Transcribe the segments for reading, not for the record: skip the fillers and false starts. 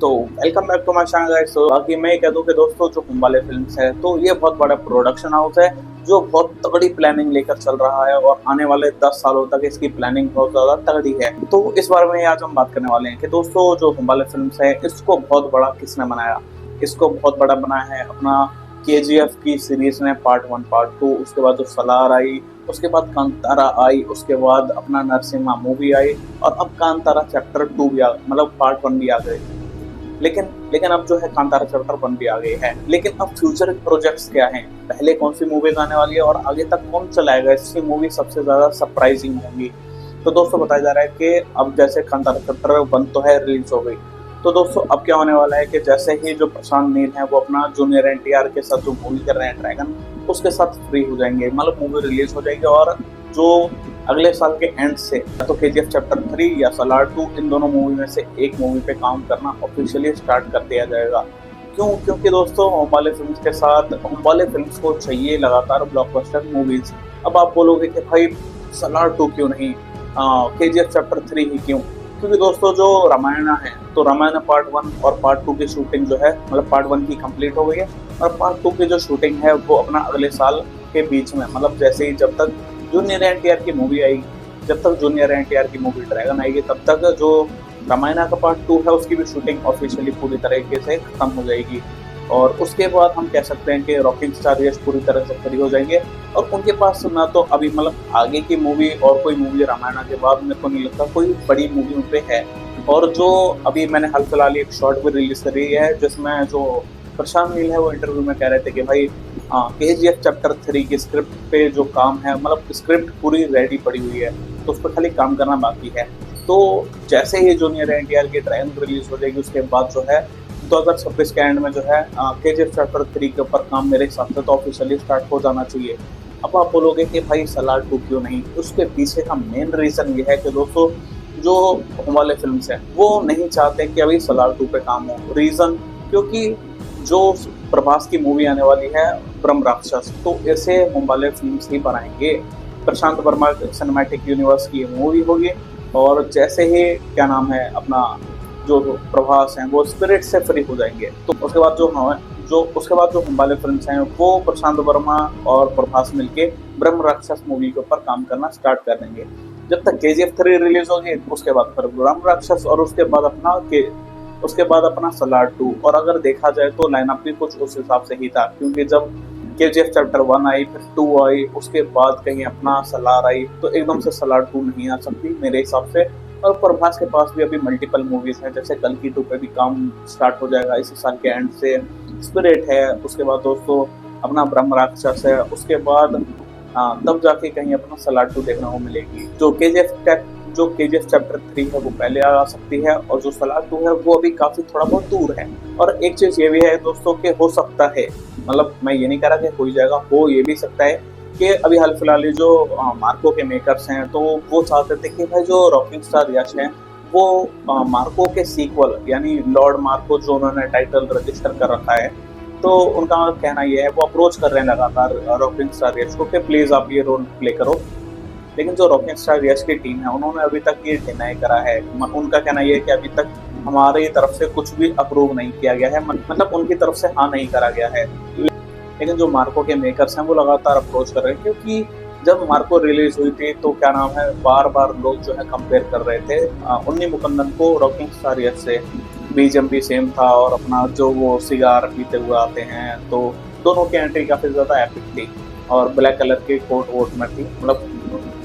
तो welcome back to my channel guys. तो बाकी मैं कह दूं कि दोस्तों जो कुंबाले फिल्म्स है तो ये बहुत बड़ा प्रोडक्शन हाउस है जो बहुत तगड़ी प्लानिंग लेकर चल रहा है और आने वाले 10 सालों तक इसकी प्लानिंग बहुत ज्यादा तगड़ी है। तो इस बारे में आज हम बात करने वाले हैं कि दोस्तों जो कुंबाले फिल्म्स है इसको बहुत बड़ा किसने बनाया। इसको बहुत बड़ा बनाया है अपना KGF की सीरीज ने पार्ट 1 पार्ट 2, उसके बाद जो सलार आई, उसके बाद कांतारा आई, उसके बाद अपना नरसिम्हा मूवी आई और अब कांतारा चैप्टर 2 भी आ मतलब पार्ट 1 भी आ गए। लेकिन लेकिन अब जो है कांतारा चैप्टर 1 भी आ गई है। लेकिन अब फ्यूचर प्रोजेक्ट्स क्या हैं, पहले कौन सी मूवीज आने वाली है और आगे तक कौन चलाएगा, इसकी मूवी सबसे ज्यादा सरप्राइजिंग होंगी। तो दोस्तों बताया जा रहा है कि अब जैसे कांतारा चैप्टर 1 तो है रिलीज हो गई, तो दोस्तों अब क्या होने वाला है कि जैसे ही जो प्रशांत नील है वो अपना जूनियर NTR के साथ जो मूवी कर रहे हैं ड्रैगन, उसके साथ फ्री हो जाएंगे, मतलब मूवी रिलीज हो जाएगी और जो अगले साल के एंड से या तो KGF चैप्टर 3 या सलार 2 इन दोनों मूवी में से एक मूवी पे काम करना ऑफिशियली स्टार्ट कर दिया जाएगा। क्योंकि दोस्तों होमबाले फिल्म्स के साथ होमबाले फिल्म्स को चाहिए लगातार ब्लॉकबस्टर मूवीज। अब आप बोलोगे कि भाई सलार 2 क्यों नहीं, KGF चैप्टर 3 ही क्यों? क्योंकि दोस्तों जो रामायण है तो रामायण पार्ट 1 और पार्ट 2 की शूटिंग जो है मतलब पार्ट 1 की कंप्लीट हो गई है और पार्ट 2 की जो शूटिंग है वो अपना अगले साल के बीच में, मतलब जैसे ही जब तक जूनियर NTR की मूवी आएगी, जब तक जूनियर NTR की मूवी ड्रैगन आएगी तब तक जो रामायण का पार्ट 2 है उसकी भी शूटिंग ऑफिशियली पूरी तरीके से खत्म हो जाएगी। और उसके बाद हम कह सकते हैं कि रॉकिंग स्टार यश पूरी तरह से फ्री हो जाएंगे और उनके पास ना तो अभी मतलब आगे की मूवी और कोई मूवी रामायण के बाद मेरे को नहीं लगता कोई बड़ी मूवी उन पे है। और जो अभी मैंने हाल फिलहाल एक शॉर्ट भी रिलीज करी है जिसमें जो प्रशांत नील है वो इंटरव्यू में कह रहे थे कि भाई KGF चैप्टर 3 की स्क्रिप्ट पे जो काम है मतलब स्क्रिप्ट पूरी रेडी पड़ी हुई है, तो उस पर खाली काम करना बाकी है। तो जैसे ही जूनियर NTR की ड्रैगन रिलीज हो जाएगी उसके बाद जो है 2026 के एंड में जो है KGF चैप्टर 3 के ऊपर काम मेरे हिसाब से तो ऑफिशियली स्टार्ट हो जाना चाहिए। अब आप बोलोगे कि भाई सलार 2 क्यों नहीं, उसके पीछे का मेन रीजन ये है कि दोस्तों जो होमबाले फिल्म्स हैं वो नहीं चाहते कि अभी सलार 2 पे काम हो। रीजन क्योंकि जो प्रभास की मूवी आने वाली है ब्रह्म राक्षस, तो ऐसे होमबाले फिल्म्स ही बनाएंगे। प्रशांत वर्मा सिनेमैटिक यूनिवर्स की मूवी होगी और जैसे ही क्या नाम है अपना जो प्रभास हैं वो स्पिरिट से फ्री हो जाएंगे, तो उसके बाद जो होमबाले फिल्म्स हैं वो प्रशांत वर्मा और प्रभास मिलके ब्रह्म राक्षस मूवी के ऊपर काम करना स्टार्ट कर देंगे। जब तक KGF 3 रिलीज होगी उसके बाद फिर ब्रह्म राक्षस और उसके बाद अपना सलार 2। और अगर देखा जाए तो लाइनअप भी कुछ उस हिसाब से ही था, क्योंकि जब KGF चैप्टर 1 आई फिर 2 आई उसके बाद कहीं अपना सलार आई, तो एकदम से सलार 2 नहीं आ सकती मेरे हिसाब से। और प्रभास के पास भी अभी मल्टीपल मूवीज हैं, जैसे कल की 2 पे भी काम स्टार्ट हो जाएगा इस साल के एंड से, स्पिरिट है, उसके बाद दोस्तों अपना ब्रह्म राक्षस है, उसके बाद तब जाके कहीं अपना सलार 2 देखने को मिलेगी। जो KGF चैप्टर 3 है वो पहले आ सकती है और जो सलार 2 है वो अभी काफी थोड़ा बहुत दूर है। और एक चीज ये भी है दोस्तों कि हो सकता है, मतलब मैं ये नहीं कह रहा कि हो ही जाएगा, हो ये भी सकता है कि अभी हाल फिलहाल जो मार्को के मेकर्स हैं तो वो चाहते थे कि भाई जो रॉकिंग स्टार यश हैं वो मार्को के सीक्वल यानी लॉर्ड मार्को जो उन्होंने टाइटल रजिस्टर कर रखा है, तो उनका कहना ये है वो अप्रोच कर रहे हैं लगातार रॉकिंग स्टार यश को कि प्लीज आप ये रोल प्ले करो। लेकिन जो रॉकिंग स्टार यश की टीम है उन्होंने अभी तक ये डिनाई करा है। उनका कहना ये है कि अभी तक हमारी तरफ से कुछ भी अप्रूव नहीं किया गया है, मतलब उनकी तरफ से हाँ नहीं करा गया है। लेकिन जो मार्को के मेकर्स हैं वो लगातार अप्रोच कर रहे हैं, क्योंकि जब मार्को रिलीज हुई थी तो क्या नाम है बार बार लोग जो है कंपेयर कर रहे थे उन्नी मुकुंदन को रॉकिंग स्टार यश से। BGM भी सेम था और अपना जो वो सिगार पीते हुए आते हैं, तो दोनों की एंट्री काफी ज्यादा एपिक थी और ब्लैक कलर के कोट वोट में थी, मतलब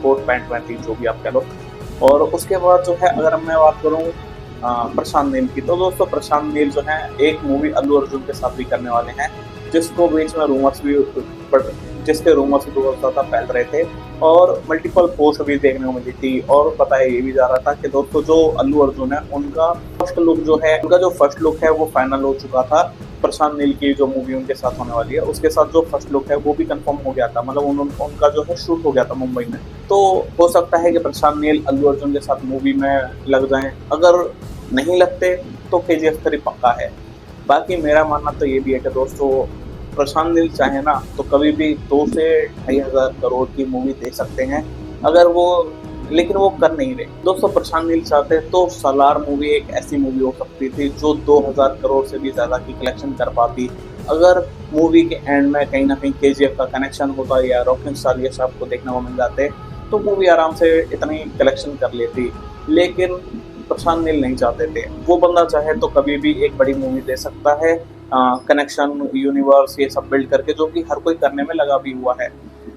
कोट पैंट में थी, जो भी आप कह लो। और उसके बाद जो है अगर मैं बात करूँ प्रशांत नील की, तो दोस्तों प्रशांत नील जो है एक मूवी अल्लू अर्जुन के साथ भी करने वाले हैं, जिसके रूमर्स भी बहुत ज़्यादा फैल रहे थे और मल्टीपल पोस्ट भी देखने को मिली थी। और बताया ये भी जा रहा था कि दोस्तों जो अल्लू अर्जुन है उनका जो फर्स्ट लुक है वो फाइनल हो चुका था। प्रशांत नील की जो मूवी उनके साथ होने वाली है उसके साथ जो फर्स्ट लुक है वो भी कंफर्म हो गया था, मतलब उनका जो है शूट हो गया था मुंबई में। तो हो सकता है कि प्रशांत नील अल्लू अर्जुन के साथ मूवी में लग जाएं, अगर नहीं लगते तो KGF 3 पक्का है। बाकी मेरा मानना तो ये भी है कि दोस्तों प्रशांत नील चाहे ना तो कभी भी 2 से 2,500 करोड़ की मूवी दे सकते हैं, अगर वो लेकिन वो कर नहीं रहे। दोस्तों प्रशांत नील चाहते तो सालार मूवी एक ऐसी मूवी हो सकती थी जो 2000 करोड़ से भी ज्यादा की कलेक्शन कर पाती। अगर मूवी के एंड में कहीं ना कहीं केजीएफ का कनेक्शन होता या रॉकिंग स्टार यश आपको देखने को मिल जाते तो मूवी आराम से इतनी कलेक्शन कर लेती। लेकिन प्रशांत नील नहीं चाहते थे। वो बंदा चाहे तो कभी भी एक बड़ी मूवी दे सकता है, कनेक्शन यूनिवर्स ये सब बिल्ड करके, जो कि हर कोई करने में लगा भी हुआ है।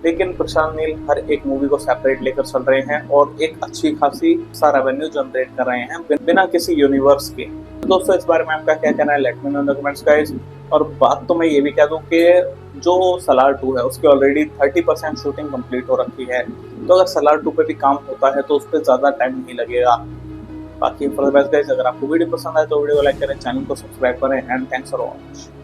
लेकिन प्रशांत नील हर एक मूवी को सेपरेट लेकर चल रहे हैं और एक अच्छी खासी सा रेवेन्यू जनरेट कर रहे हैं बिना किसी यूनिवर्स के। तो दोस्तों इस बारे में आपका क्या कहना है, let me know in the comments guys. और बात तो मैं ये भी कह दूं कि जो सलार 2 है उसकी ऑलरेडी 30% शूटिंग कंप्लीट हो रखी है। तो अगर सलार 2 पे भी काम होता है तो उस पर ज्यादा टाइम नहीं लगेगा। बाकी फॉर द बेस्ट गाइस, अगर आपको वीडियो पसंद आए तो वीडियो को लाइक करें, चैनल को सब्सक्राइब करें एंड थैंक्स फॉर वॉचिंग।